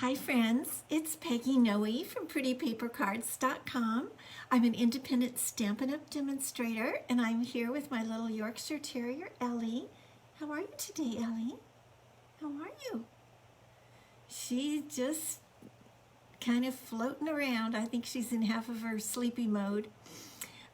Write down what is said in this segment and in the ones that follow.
Hi friends, it's Peggy Noe from PrettyPaperCards.com. I'm an independent Stampin' Up! Demonstrator, and I'm here with my little Yorkshire Terrier, Ellie. How are you today, Ellie? How are you? She's just kind of floating around. I think she's in half of her sleepy mode.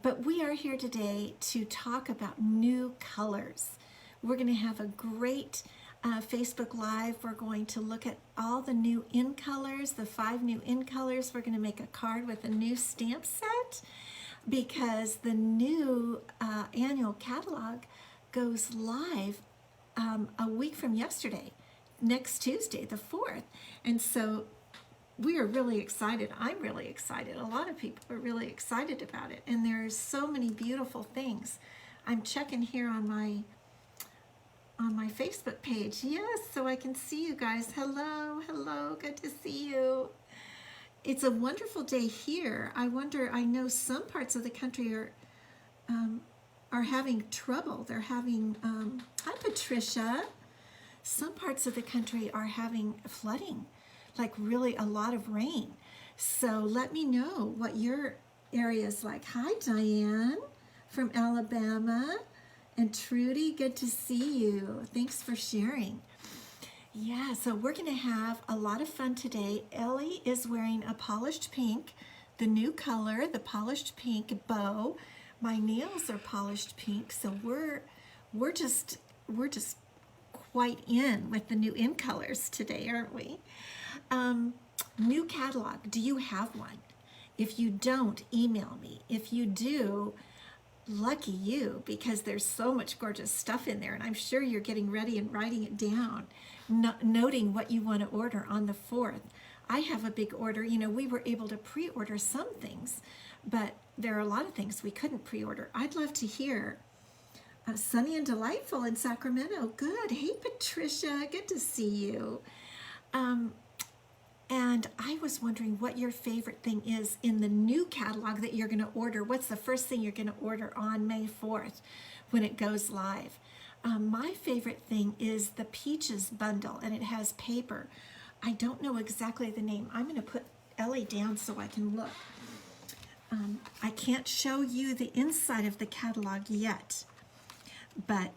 But we are here today to talk about new colors. We're going to have a great Facebook Live. We're going to look at all the new in colors, the 5 new in colors. We're going to make a card with a new stamp set because the new annual catalog goes live a week from yesterday, next Tuesday, the 4th. And so we are really excited. I'm really excited. A lot of people are really excited about it. And there's so many beautiful things. I'm checking here on my Facebook page. Yes, so I can see you guys. Hello, hello, good to see you. It's a wonderful day here. I know some parts of the country are having trouble. They're having, hi Patricia. Some parts of the country are having flooding, like really a lot of rain. So let me know what your area is like. Hi Diane from Alabama. And Trudy, good to see you. Thanks for sharing. Yeah, so we're going to have a lot of fun today. Ellie is wearing a polished pink, the new color, the polished pink bow. My nails are polished pink, so we're just quite in with the new in colors today, aren't we? New catalog. Do you have one? If you don't, email me. If you do, lucky you, because there's so much gorgeous stuff in there, and I'm sure you're getting ready and writing it down, noting what you want to order on the 4th. I have a big order. You know, we were able to pre-order some things, but there are a lot of things we couldn't pre-order. I'd love to hear. Sunny and delightful in Sacramento. Good. Hey, Patricia. Good to see you. And I was wondering what your favorite thing is in the new catalog that you're going to order. What's the first thing you're going to order on May 4th when it goes live? My favorite thing is the Peaches bundle, and it has paper. I don't know exactly the name. I'm going to put Ellie down so I can look. I can't show you the inside of the catalog yet, but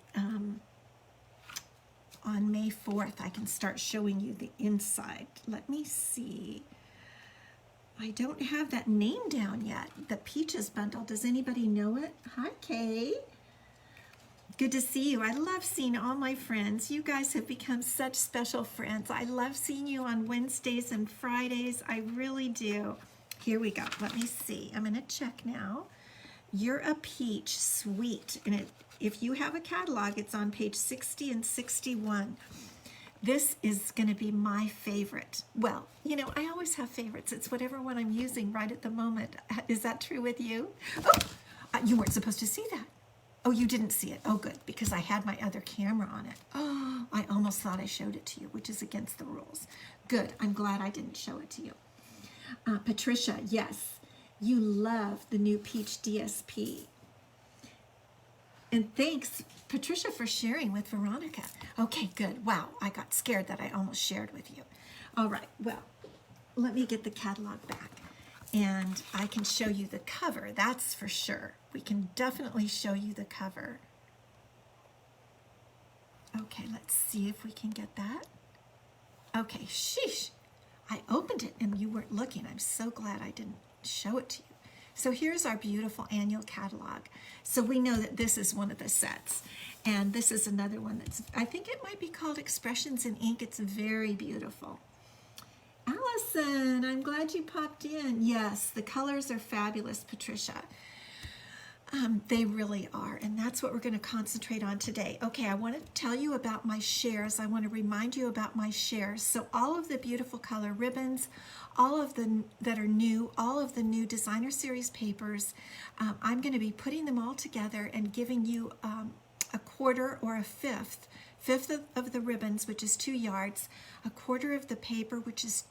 on May 4th, I can start showing you the inside. Let me see. I don't have that name down yet. The Peaches bundle. Does anybody know it? Hi, Kay. Good to see you. I love seeing all my friends. You guys have become such special friends. I love seeing you on Wednesdays and Fridays. I really do. Here we go. Let me see. I'm going to check now. You're a Peach. Sweet. And if you have a catalog, it's on page 60 and 61. This is going to be my favorite. Well, you know, I always have favorites. It's whatever one I'm using right at the moment. Is that true with you? Oh, you weren't supposed to see that. Oh, you didn't see it. Oh, good, because I had my other camera on it. Oh, I almost thought I showed it to you, which is against the rules. Good. I'm glad I didn't show it to you. Patricia, yes, you love the new Peach DSP. And thanks, Patricia, for sharing with Veronica. Okay, good. Wow, I got scared that I almost shared with you. All right, well, let me get the catalog back, and I can show you the cover, that's for sure. We can definitely show you the cover. Okay, let's see if we can get that. Okay, sheesh. I opened it and you weren't looking. I'm so glad I didn't show it to you. So here's our beautiful annual catalog. So we know that this is one of the sets. And this is another one that's, I think it might be called Expressions in Ink. It's very beautiful. Allison, I'm glad you popped in. Yes, the colors are fabulous, Patricia. They really are, and that's what we're going to concentrate on today. Okay, I want to tell you about my shares. I want to remind you about my shares. So all of the beautiful color ribbons, all of the that are new, all of the new designer series papers, I'm going to be putting them all together and giving you a quarter or a fifth of the ribbons, which is 2 yards, a quarter of the paper, which is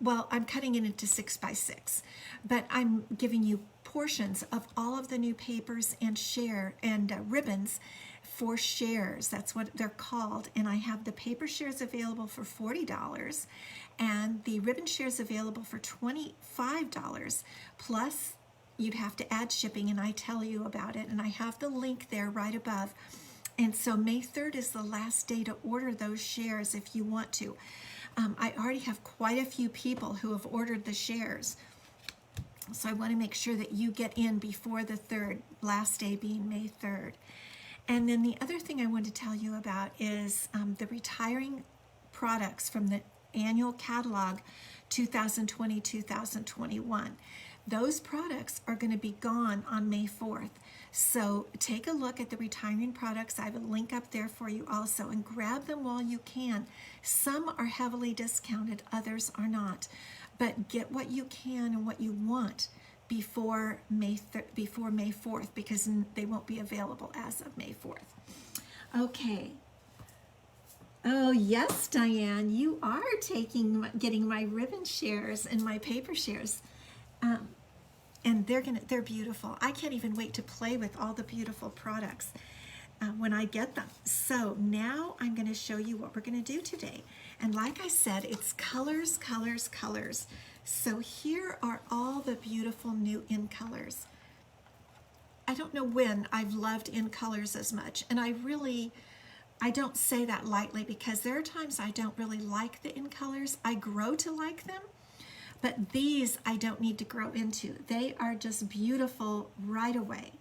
well, I'm cutting it into 6 by 6, but I'm giving you portions of all of the new papers and ribbons for shares. That's what they're called. And I have the paper shares available for $40 and the ribbon shares available for $25. Plus, you'd have to add shipping, and I tell you about it. And I have the link there right above. And so May 3rd is the last day to order those shares if you want to. I already have quite a few people who have ordered the shares. So I want to make sure that you get in before the 3rd, last day being May 3rd. And then the other thing I want to tell you about is the retiring products from the annual catalog 2020-2021. Those products are going to be gone on May 4th. So take a look at the retiring products. I have a link up there for you also, and grab them while you can. Some are heavily discounted, others are not. But get what you can and what you want before May 4th, because they won't be available as of May 4th. Okay. Oh yes, Diane, you are getting my ribbon shares and my paper shares, and they're beautiful. I can't even wait to play with all the beautiful products when I get them. So now I'm going to show you what we're going to do today. And like I said, it's colors, colors, colors. So here are all the beautiful new in colors. I don't know when I've loved in colors as much, and I don't say that lightly, because there are times I don't really like the in colors. I grow to like them, but these I don't need to grow into. They are just beautiful right away.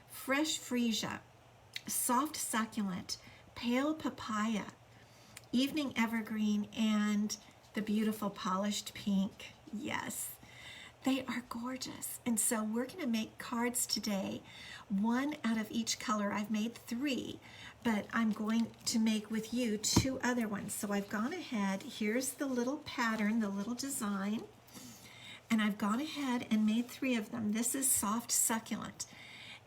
Fresh freesia, soft succulent, pale papaya, evening evergreen, and the beautiful polished pink. Yes, they are gorgeous. And so we're going to make cards today, one out of each color. I've made 3, but I'm going to make with you 2 other ones. So I've gone ahead, here's the little pattern, the little design, and I've gone ahead and made 3 of them. This is soft succulent,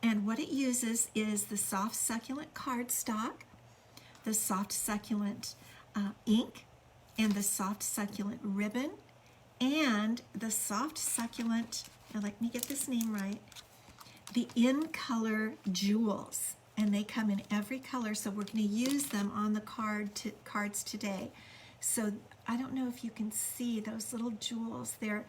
and what it uses is the soft succulent cardstock, the soft succulent ink, and the soft succulent ribbon, and the soft succulent, now let me get this name right, the in color jewels. And they come in every color, so we're going to use them on the cards today. So I don't know if you can see those little jewels. They're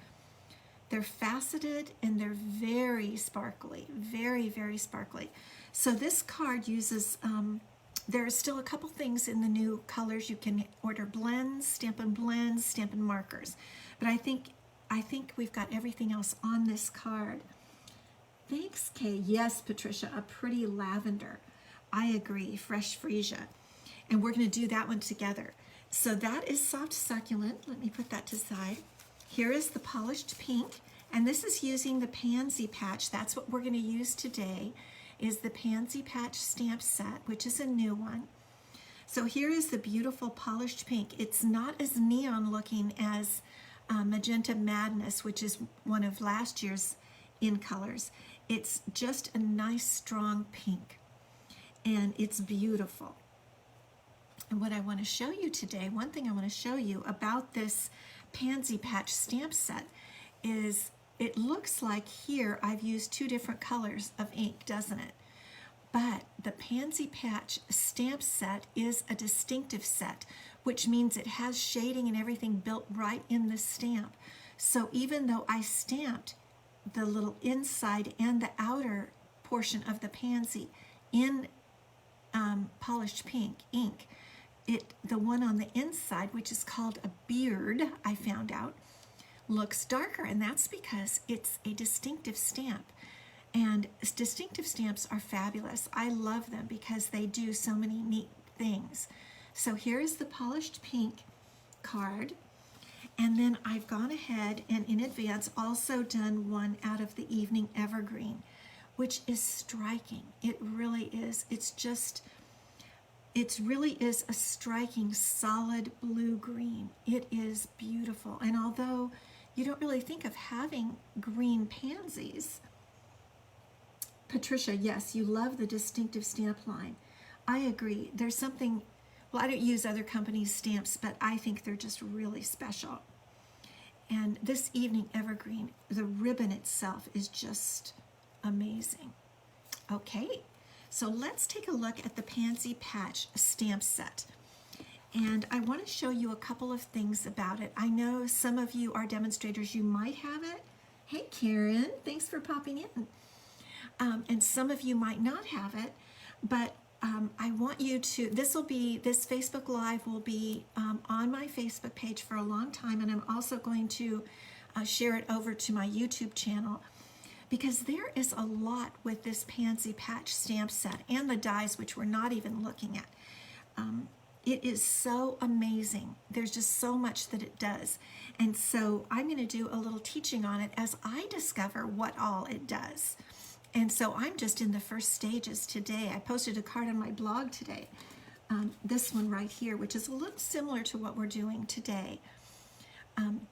faceted, and they're very sparkly, very, very sparkly. So this card uses, there are still a couple things in the new colors. You can order blends, Stampin' markers. But I think we've got everything else on this card. Thanks, Kay. Yes, Patricia, a pretty lavender. I agree, fresh freesia. And we're going to do that one together. So that is soft succulent. Let me put that to the side. Here is the polished pink, and this is using the Pansy patch. That's what we're going to use today, is the Pansy patch stamp set, which is a new one. So here is the beautiful polished pink. It's not as neon looking as Magenta Madness, which is one of last year's in colors. It's just a nice strong pink, and it's beautiful. And what I want to show you today, one thing I want to show you about this Pansy patch stamp set is it looks like here I've used 2 different colors of ink, doesn't it? But the Pansy patch stamp set is a distinctive set, which means it has shading and everything built right in the stamp. So even though I stamped the little inside and the outer portion of the pansy in polished pink ink, the one on the inside, which is called a beard, I found out, looks darker, and that's because it's a distinctive stamp. And distinctive stamps are fabulous. I love them because they do so many neat things. So here is the polished pink card. And then I've gone ahead and in advance also done one out of the evening evergreen, which is striking. It really is. It really is a striking solid blue-green. It is beautiful. And although you don't really think of having green pansies, Patricia, yes, you love the distinctive stamp line. I agree. There's something, well, I don't use other companies' stamps, but I think they're just really special. And this evening evergreen, the ribbon itself is just amazing. Okay, So let's take a look at the Pansy Patch stamp set. And I want to show you a couple of things about it. I know some of you are demonstrators, you might have it. Hey Karen, thanks for popping in. And some of you might not have it, but I want you to, this Facebook Live will be on my Facebook page for a long time, and I'm also going to share it over to my YouTube channel, because there is a lot with this Pansy Patch stamp set and the dies, which we're not even looking at. It is so amazing. There's just so much that it does. And so I'm going to do a little teaching on it as I discover what all it does. And so I'm just in the first stages today. I posted a card on my blog today, this one right here, which is a little similar to what we're doing today,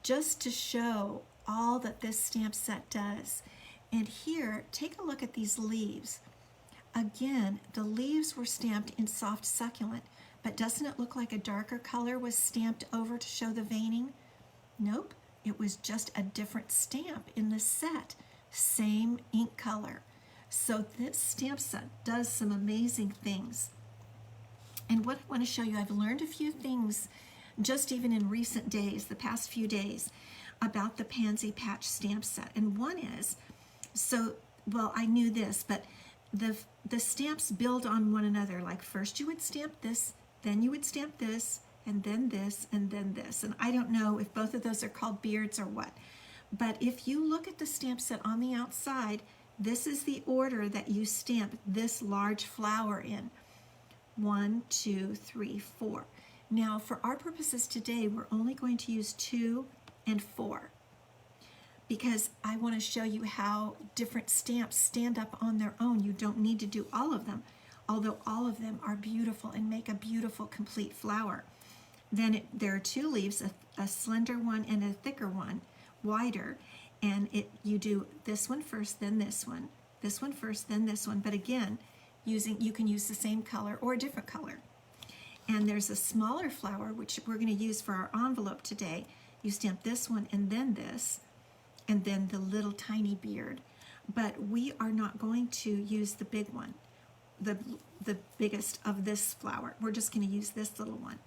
just to show all that this stamp set does. And here, take a look at these leaves. Again, the leaves were stamped in soft succulent, but doesn't it look like a darker color was stamped over to show the veining? Nope, it was just a different stamp in the set, same ink color. So this stamp set does some amazing things. And what I want to show you, I've learned a few things just even in recent days, the past few days, about the Pansy Patch stamp set. And one is, well, I knew this, but the stamps build on one another. Like first you would stamp this, then you would stamp this, and then this, and then this. And I don't know if both of those are called beards or what. But if you look at the stamp set on the outside, this is the order that you stamp this large flower in. 1, 2, 3, 4. Now, for our purposes today, we're only going to use 2 and 4. Because I want to show you how different stamps stand up on their own. You don't need to do all of them, although all of them are beautiful and make a beautiful complete flower. Then there are 2 leaves, a slender one and a thicker one, wider, and you do this one first, then this one first, then this one, but again, you can use the same color or a different color. And there's a smaller flower, which we're going to use for our envelope today. You stamp this one and then this, and then the little tiny beard. But we are not going to use the big one, the biggest of this flower. We're just going to use this little one.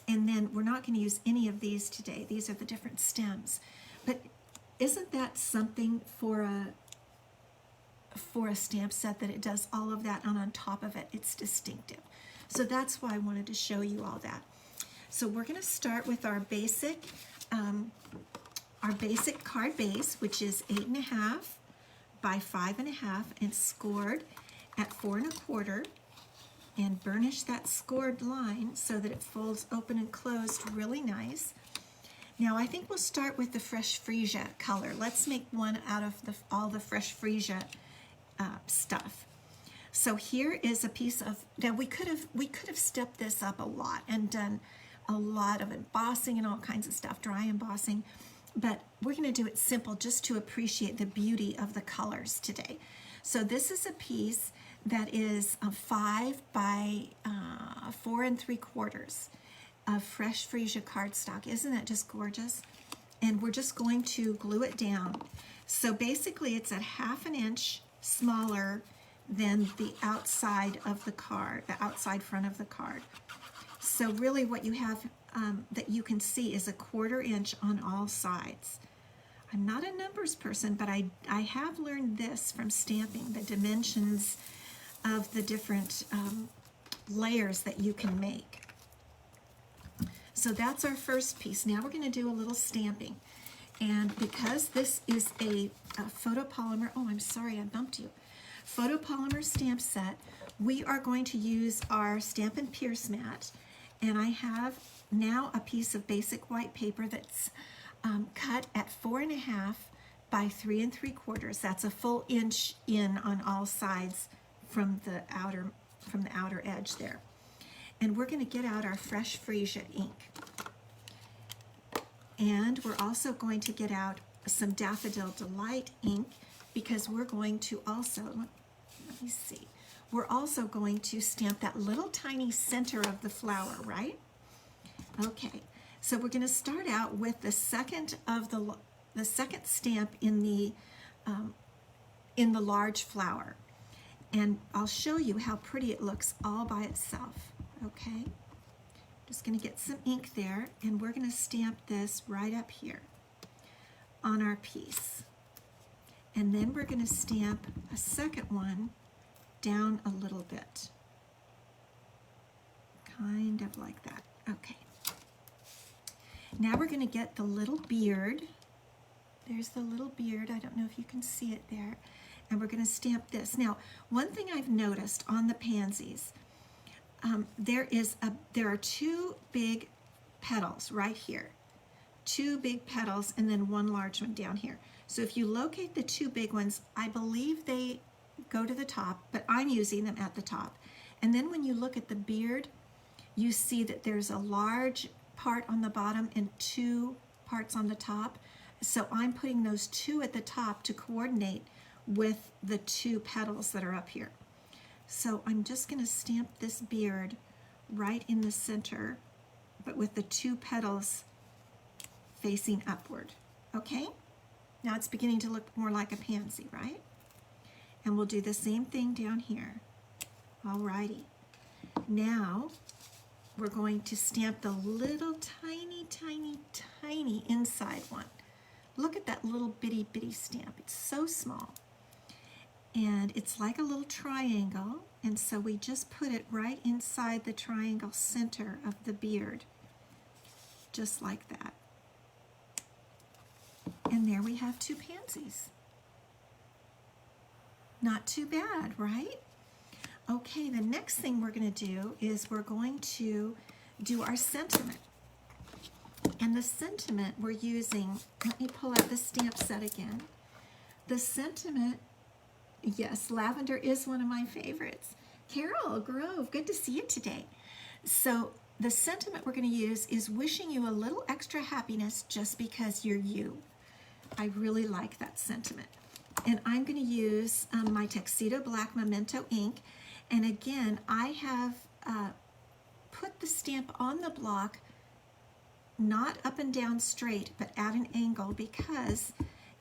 And then we're not going to use any of these today. These are the different stems. But isn't that something for a stamp set, that it does all of that, and on top of it, it's distinctive. So that's why I wanted to show you all that. So we're going to start with our basic card base, which is 8.5 by 5.5 and scored at 4 1/4, and burnish that scored line so that it folds open and closed really nice. Now I think we'll start with the Fresh Freesia color. Let's make one out of all the Fresh Freesia stuff. So here is a piece of, now we could have stepped this up a lot and done a lot of embossing and all kinds of stuff, dry embossing, but we're going to do it simple just to appreciate the beauty of the colors today. So this is a piece that is 5 by 4 3/4 of Fresh Freesia cardstock. Isn't that just gorgeous? And we're just going to glue it down. So basically it's at 1/2 inch smaller than the outside of the card, the outside front of the card. So really what you have that you can see is a 1/4 inch on all sides. I'm not a numbers person, but I have learned this from stamping, the dimensions of the different layers that you can make. So that's our first piece. Now we're going to do a little stamping. And because this is a photopolymer, oh, I'm sorry, I bumped you. Photopolymer stamp set, we are going to use our Stampin' Pierce mat. And I have now a piece of basic white paper that's cut at 4.5 by 3 3/4. That's a full inch in on all sides from the outer edge there. And we're going to get out our Fresh Freesia ink. And we're also going to get out some Daffodil Delight ink, because we're going to also, let me see, we're also going to stamp that little tiny center of the flower, right? Okay, so we're going to start out with the second stamp in the large flower. And I'll show you how pretty it looks all by itself, okay? Just gonna get some ink there, and we're gonna stamp this right up here on our piece. And then we're gonna stamp a second one down a little bit. Kind of like that, okay. Now we're gonna get the little beard. There's the little beard, I don't know if you can see it there. And we're gonna stamp this. Now, one thing I've noticed on the pansies, there are two big petals right here. Two big petals and then one large one down here. So if you locate the two big ones, I believe they go to the top, but I'm using them at the top. And then when you look at the beard, you see that there's a large part on the bottom and two parts on the top. So I'm putting those two at the top to coordinate with the two petals that are up here. So I'm just going to stamp this beard right in the center, but with the two petals facing upward. Okay? Now it's beginning to look more like a pansy, right? And we'll do the same thing down here. Alrighty. Now we're going to stamp the little tiny, tiny, tiny inside one. Look at that little bitty, bitty stamp. It's so small. And it's like a little triangle, and so we just put it right inside the triangle center of the beard, just like that. And there we have two pansies. Not too bad, right? Okay, the next thing we're going to do is we're going to do our sentiment. And the sentiment we're using, let me pull out the stamp set again. The sentiment, yes, lavender is one of my favorites. Carol Grove, good to see you today. So the sentiment we're going to use is wishing you a little extra happiness just because you're you. I really like that sentiment. And I'm going to use my Tuxedo Black Memento ink. And again, I have put the stamp on the block, not up and down straight, but at an angle, because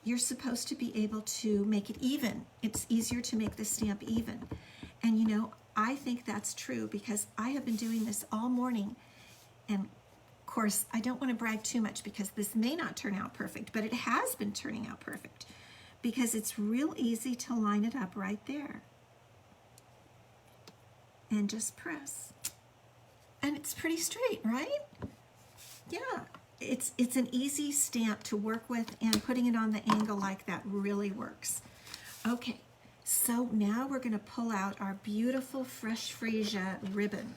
you're supposed to be able to make it even. It's easier to make the stamp even. And you know, I think that's true because I have been doing this all morning. And of course, I don't want to brag too much because this may not turn out perfect, but it has been turning out perfect because it's real easy to line it up right there. And just press. And it's pretty straight, right? Yeah, it's an easy stamp to work with, and putting it on the angle like that really works. Okay, so now we're going to pull out our beautiful fresh freesia ribbon.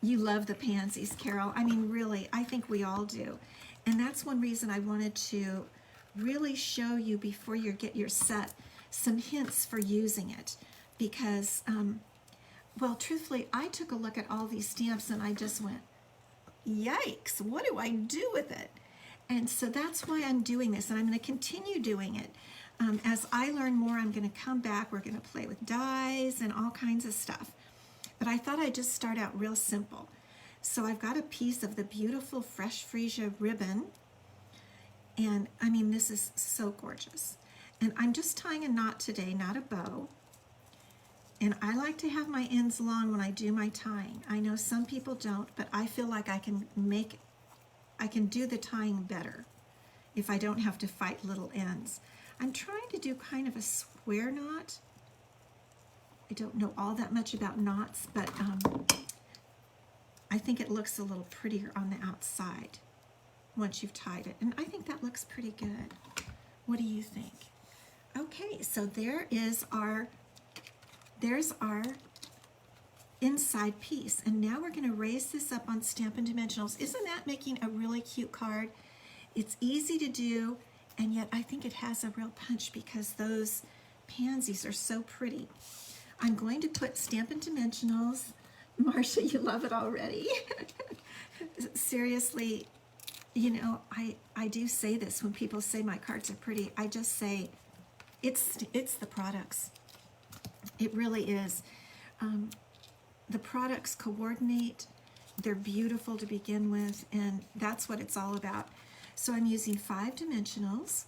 You love the pansies, Carol. I mean, really, I think we all do. And that's one reason I wanted to really show you before you get your set some hints for using it. Because, well, truthfully, I took a look at all these stamps and I just went, yikes, what do I do with it? And so that's why I'm doing this, and I'm going to continue doing it. As I learn more, I'm going to come back. We're going to play with dies and all kinds of stuff. But I thought I'd just start out real simple. So I've got a piece of the beautiful fresh freesia ribbon. And I mean, this is so gorgeous. And I'm just tying a knot today, not a bow. And I like to have my ends long when I do my tying. I know some people don't, but I feel like I can do the tying better if I don't have to fight little ends. I'm trying to do kind of a square knot. I don't know all that much about knots, but I think it looks a little prettier on the outside once you've tied it. And I think that looks pretty good. What do you think? Okay, so there's our inside piece. And now we're going to raise this up on Stampin' Dimensionals. Isn't that making a really cute card? It's easy to do, and yet I think it has a real punch because those pansies are so pretty. I'm going to put Stampin' Dimensionals. Marcia, you love it already. Seriously, you know, I do say this when people say my cards are pretty. I just say it's the products. It really is. The products coordinate. They're beautiful to begin with, and that's what it's all about. So I'm using 5 dimensionals.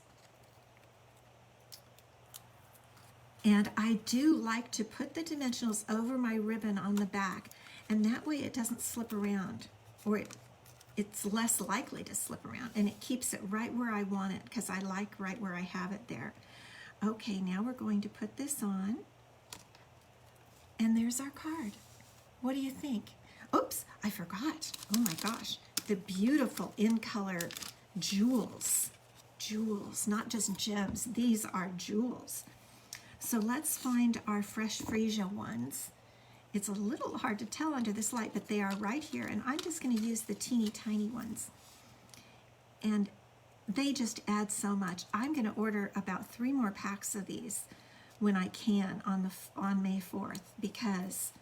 And I do like to put the dimensionals over my ribbon on the back, and that way it doesn't slip around, or it's less likely to slip around, and it keeps it right where I want it because I like right where I have it there. Okay, now we're going to put this on, and there's our card. What do you think? Oops, I forgot. Oh my gosh, the beautiful in color jewels. Jewels, not just gems. These are jewels. So let's find our fresh freesia ones. It's a little hard to tell under this light, but they are right here, and I'm just going to use the teeny tiny ones. And they just add so much. I'm going to order about 3 more packs of these when I can on May 4th, because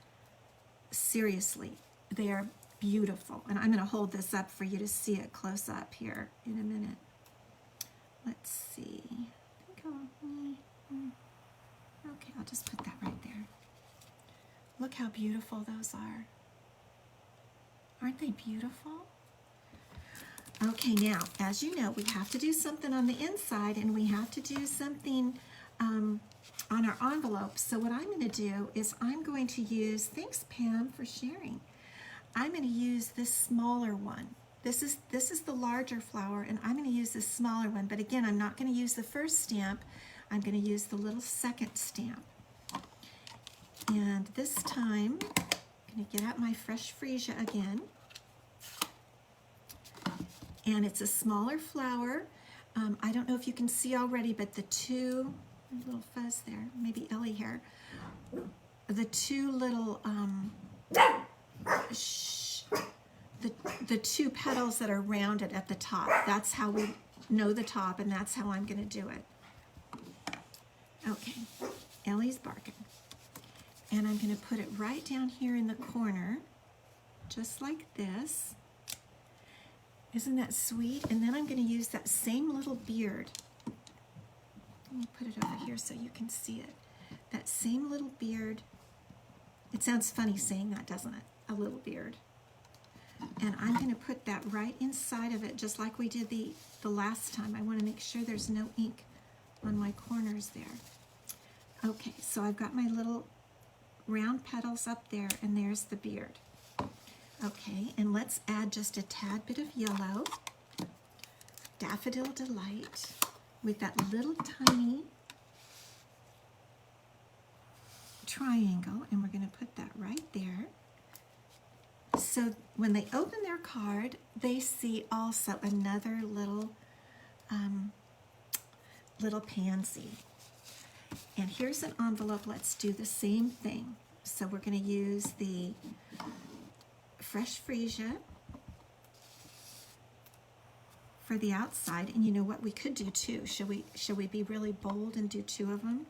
seriously, they are beautiful. And I'm going to hold this up for you to see it close up here in a minute. Let's see. Okay, I'll just put that right there. Look how beautiful those are. Aren't they beautiful? Okay, now, as you know, we have to do something on the inside, and we have to do something on our envelope. So what I'm going to do is I'm going to use, thanks Pam for sharing, I'm going to use this smaller one. This is the larger flower, and I'm going to use this smaller one. But again, I'm not going to use the first stamp. I'm going to use the little second stamp. And this time, I'm going to get out my fresh freesia again. And it's a smaller flower. I don't know if you can see already, but the two, a little fuzz there, maybe Ellie hair. The two little, the two petals that are rounded at the top. That's how we know the top, and that's how I'm going to do it. Okay, Ellie's barking. And I'm going to put it right down here in the corner, just like this. Isn't that sweet? And then I'm going to use that same little beard. Let me put it over here so you can see it. That same little beard. It sounds funny saying that, doesn't it? A little beard. And I'm going to put that right inside of it, just like we did the last time. I want to make sure there's no ink on my corners there. Okay, so I've got my little round petals up there, and there's the beard. Okay, and let's add just a tad bit of yellow, Daffodil Delight, with that little tiny triangle, and we're going to put that right there. So when they open their card, they see also another little pansy. And here's an envelope. Let's do the same thing. So we're going to use the fresh freesia for the outside. And you know what we could do too? Shall we be really bold and do 2 of them?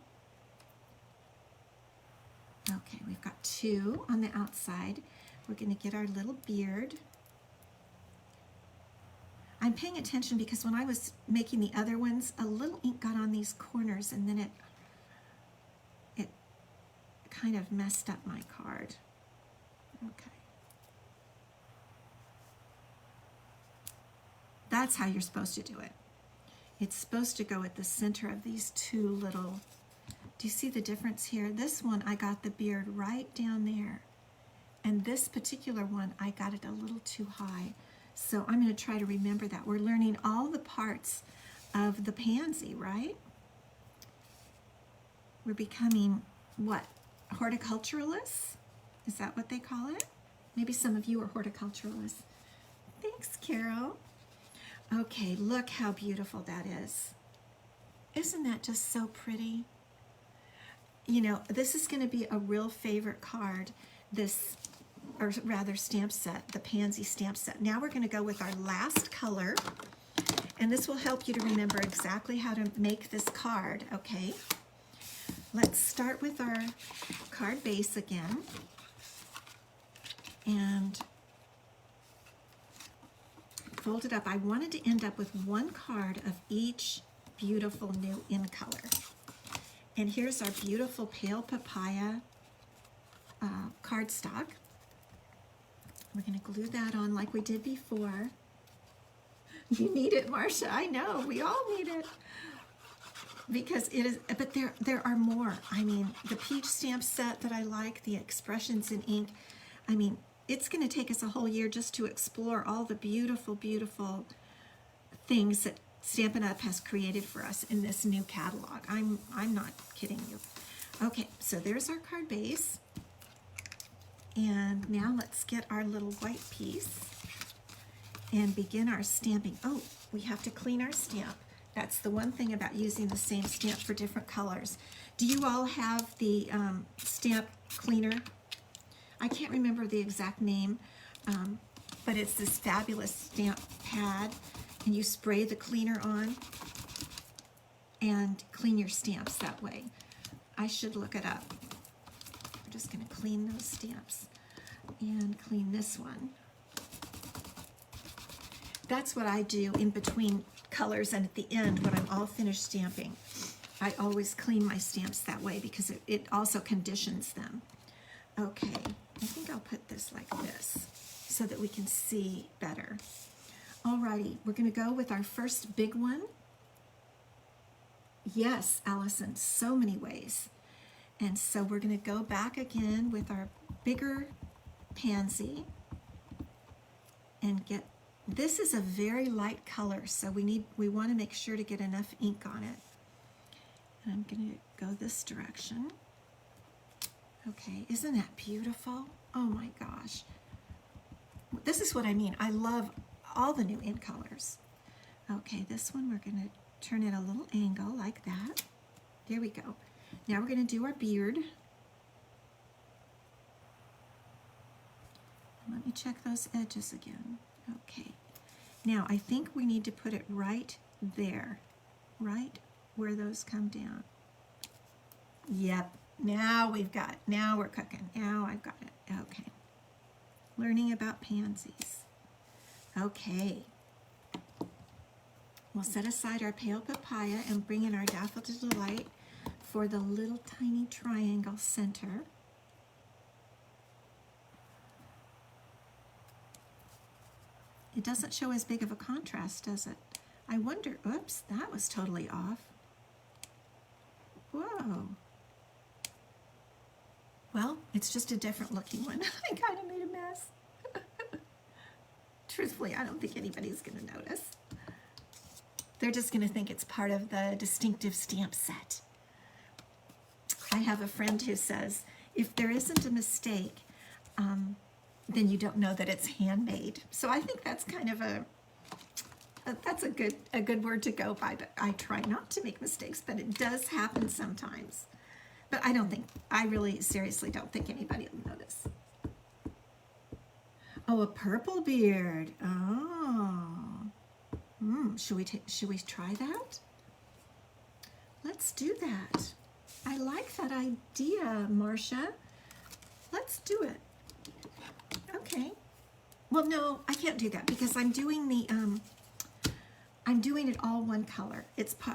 Okay, we've got 2 on the outside. We're going to get our little beard. I'm paying attention because when I was making the other ones, a little ink got on these corners, and then it kind of messed up my card. Okay. That's how you're supposed to do it. It's supposed to go at the center of these 2 little, do you see the difference here? This one, I got the beard right down there. And this particular one, I got it a little too high. So I'm going to try to remember that. We're learning all the parts of the pansy, right? We're becoming, what, horticulturalists? Is that what they call it? Maybe some of you are horticulturalists. Thanks, Carol. Okay, look how beautiful that is. Isn't that just so pretty? You know, this is going to be a real favorite card, this, or rather stamp set, the Pansy stamp set. Now we're going to go with our last color, and this will help you to remember exactly how to make this card, okay? Let's start with our card base again, and fold it up. I wanted to end up with 1 card of each beautiful new in color. And here's our beautiful pale papaya cardstock. We're going to glue that on like we did before. You need it, Marcia. I know. We all need it. because it is, but there are more. I mean, the peach stamp set that I like, the expressions in ink. I mean, it's going to take us a whole year just to explore all the beautiful, beautiful things that Stampin' Up! Has created for us in this new catalog. I'm not kidding you. Okay, so there's our card base. And now let's get our little white piece and begin our stamping. Oh, we have to clean our stamp. That's the one thing about using the same stamp for different colors. Do you all have the stamp cleaner? I can't remember the exact name, but it's this fabulous stamp pad, and you spray the cleaner on and clean your stamps that way. I should look it up. We're just going to clean those stamps and clean this one. That's what I do in between colors and at the end when I'm all finished stamping. I always clean my stamps that way because it also conditions them. Okay, I think I'll put this like this so that we can see better. Alrighty, we're going to go with our first big one. Yes, Allison, so many ways. And so we're going to go back again with our bigger pansy and get, this is a very light color, so we want to make sure to get enough ink on it. And I'm going to go this direction. Okay, isn't that beautiful? Oh my gosh. This is what I mean. I love all the new ink colors. Okay, this one we're going to turn it a little angle like that. There we go. Now we're going to do our beard. Let me check those edges again. Okay. Now I think we need to put it right there, right where those come down. Yep. Now we're cooking. Now I've got it. Okay. Learning about pansies. Okay. We'll set aside our pale papaya and bring in our Daffodil Delight for the little tiny triangle center. It doesn't show as big of a contrast, does it? I wonder, oops, that was totally off. Whoa. Well, it's just a different looking one. I kind of made a mess. Truthfully, I don't think anybody's going to notice. They're just going to think it's part of the distinctive stamp set. I have a friend who says, if there isn't a mistake, then you don't know that it's handmade. So I think that's kind of that's a good word to go by, but I try not to make mistakes, but it does happen sometimes. But I really seriously don't think anybody will notice. Oh, a purple beard. Oh. Should we try that? Let's do that. I like that idea, Marcia. Let's do it. Okay. Well, no, I can't do that because I'm doing the I'm doing it all one color.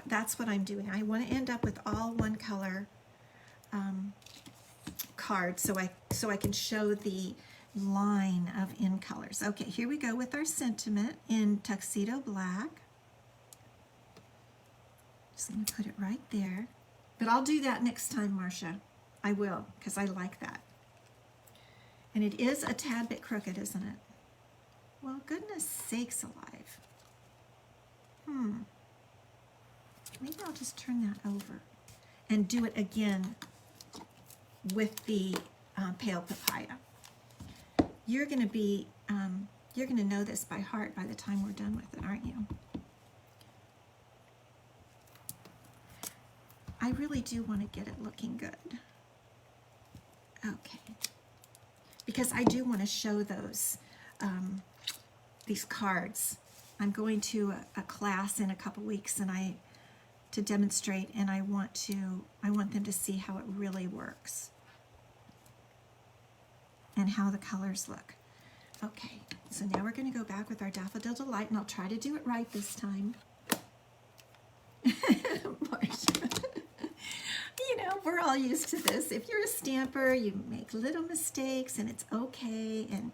That's what I'm doing. I want to end up with all one color cards so I can show the line of in colors. Okay, here we go with our sentiment in tuxedo black. Just going to put it right there. But I'll do that next time, Marcia. I will, because I like that. And it is a tad bit crooked, isn't it? Well, goodness sakes alive. Maybe I'll just turn that over and do it again with the pale papaya. You're going to know this by heart by the time we're done with it, aren't you? I really do want to get it looking good. Okay. Because I do want to show those, these cards. I'm going to a class in a couple weeks to demonstrate, and I want them to see how it really works and how the colors look. Okay, so now we're going to go back with our Daffodil Delight, and I'll try to do it right this time. Marcia. You know, we're all used to this. If you're a stamper, you make little mistakes, and it's okay, and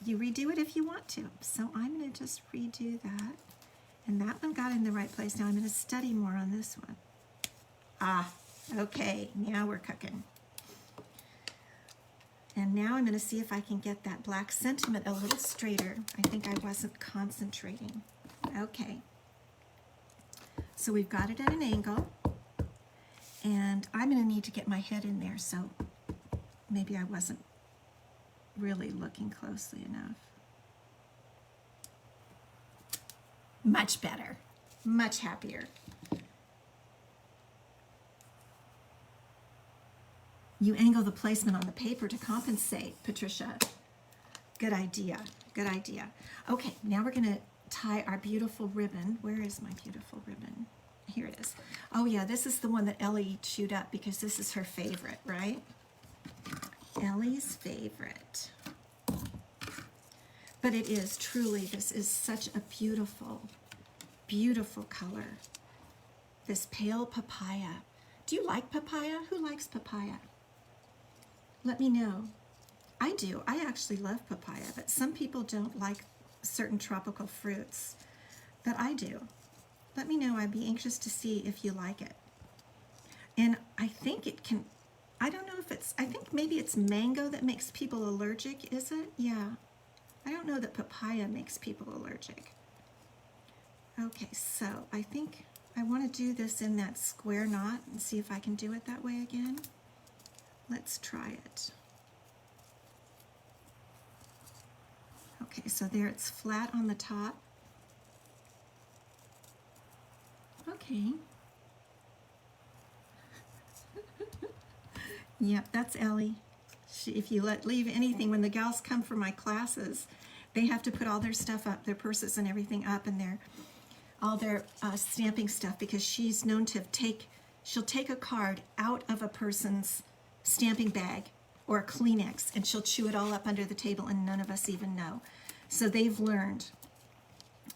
you redo it if you want to. So I'm going to just redo that, And that one got in the right place. Now I'm going to study more on this one. Ah, okay, now we're cooking. And now I'm going to see if I can get that black sentiment a little straighter. I think I wasn't concentrating. Okay. So we've got it at an angle. And I'm going to need to get my head in there, so maybe I wasn't really looking closely enough. Much better. Much happier. You angle the placement on the paper to compensate, Patricia. Good idea. Good idea. Okay, now we're going to tie our beautiful ribbon. Where is my beautiful ribbon? Here it is. Oh yeah, this is the one that Ellie chewed up because this is her favorite, right? Ellie's favorite. But it is truly, this is such a beautiful, beautiful color. This pale papaya. Do you like papaya? Who likes papaya? Let me know. I do. I actually love papaya, but some people don't like certain tropical fruits. But I do. Let me know. I'd be anxious to see if you like it. And I think it can, I don't know if it's, I think maybe it's mango that makes people allergic, is it? Yeah. I don't know that papaya makes people allergic. Okay, so I think I want to do this in that square knot and see if I can do it that way again. Let's try it. Okay, so there it's flat on the top. Okay. Yep, that's Ellie. If you leave anything, when the gals come for my classes, they have to put all their stuff up, their purses and everything up, and all their stamping stuff, because she's known to she'll take a card out of a person's stamping bag or a Kleenex, and she'll chew it all up under the table, and none of us even know. So they've learned.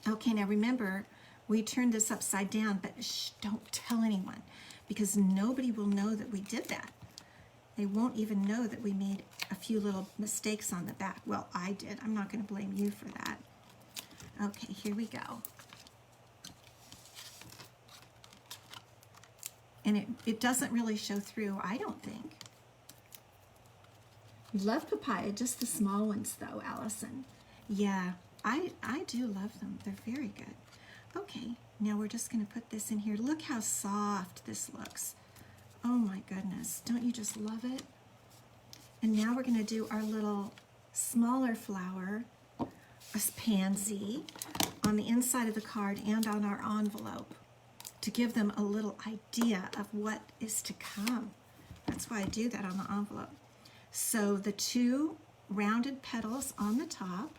Okay, now remember, we turned this upside down, but shh, don't tell anyone, because nobody will know that we did that. They won't even know that we made a few little mistakes on the back. Well, I did. I'm not going to blame you for that. Okay, here we go. And it doesn't really show through, I don't think. Love papaya, just the small ones though, Allison. Yeah, I do love them. They're very good. Okay, now we're just going to put this in here. Look how soft this looks. Oh my goodness, don't you just love it? And now we're going to do our little smaller flower, a pansy, on the inside of the card and on our envelope to give them a little idea of what is to come. That's why I do that on the envelope. So the two rounded petals on the top.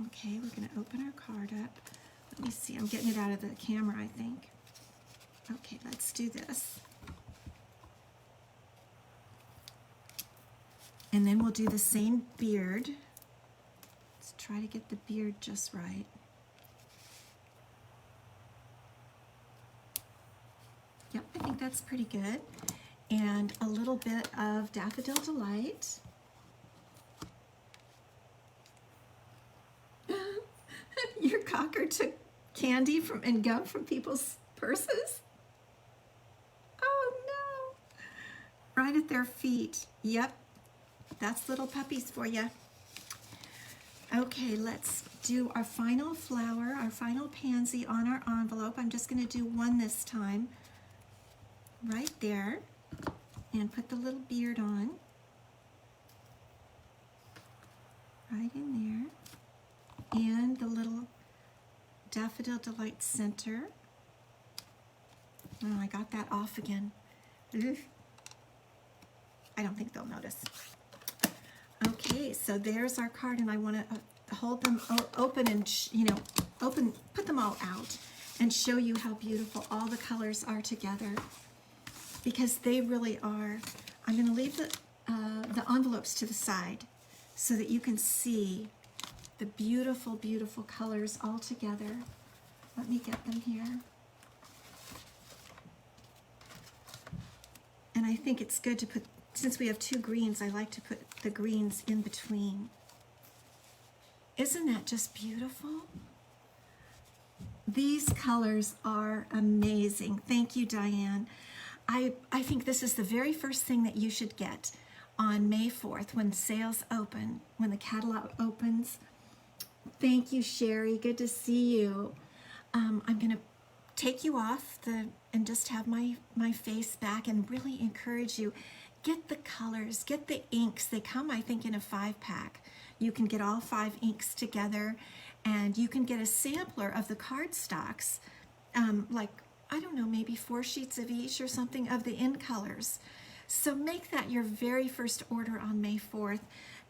Okay, we're going to open our card up. Let me see, I'm getting it out of the camera, I think. Okay, let's do this. And then we'll do the same beard. Let's try to get the beard just right. Yep, I think that's pretty good. And a little bit of Daffodil Delight. Your cocker took candy and gum from people's purses? Oh no! Right at their feet. Yep. That's little puppies for you. Okay, let's do our final flower, our final pansy on our envelope. I'm just going to do one this time, right there, and put the little beard on, right in there, and the little Daffodil Delight center. Oh, I got that off again. Oof. I don't think they'll notice. Okay, so there's our card, and I want to hold them open and, put them all out and show you how beautiful all the colors are together, because they really are. I'm going to leave the envelopes to the side so that you can see the beautiful, beautiful colors all together. Let me get them here. And I think it's good to put, since we have two greens, I like to put the greens in between. Isn't that just beautiful? These colors are amazing. Thank you, Diane. I think this is the very first thing that you should get on May 4th when sales open, when the catalog opens. Thank you, Sherry. Good to see you. I'm going to take you off and just have my face back and really encourage you. Get the colors, get the inks. They come, I think, in a 5-pack. You can get all 5 inks together, and you can get a sampler of the cardstocks, like, I don't know, maybe 4 sheets of each or something of the in colors. So make that your very first order on May 4th,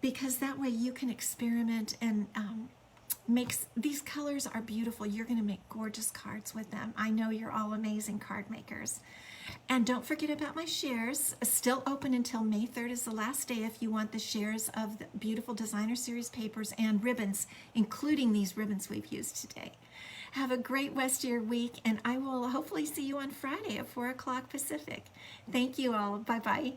because that way you can experiment and these colors are beautiful. You're going to make gorgeous cards with them. I know you're all amazing card makers. And don't forget about my shares. Still open until May 3rd is the last day if you want the shares of the beautiful designer series papers and ribbons, including these ribbons we've used today. Have a great rest of your week, and I will hopefully see you on Friday at 4 o'clock Pacific. Thank you all. Bye-bye.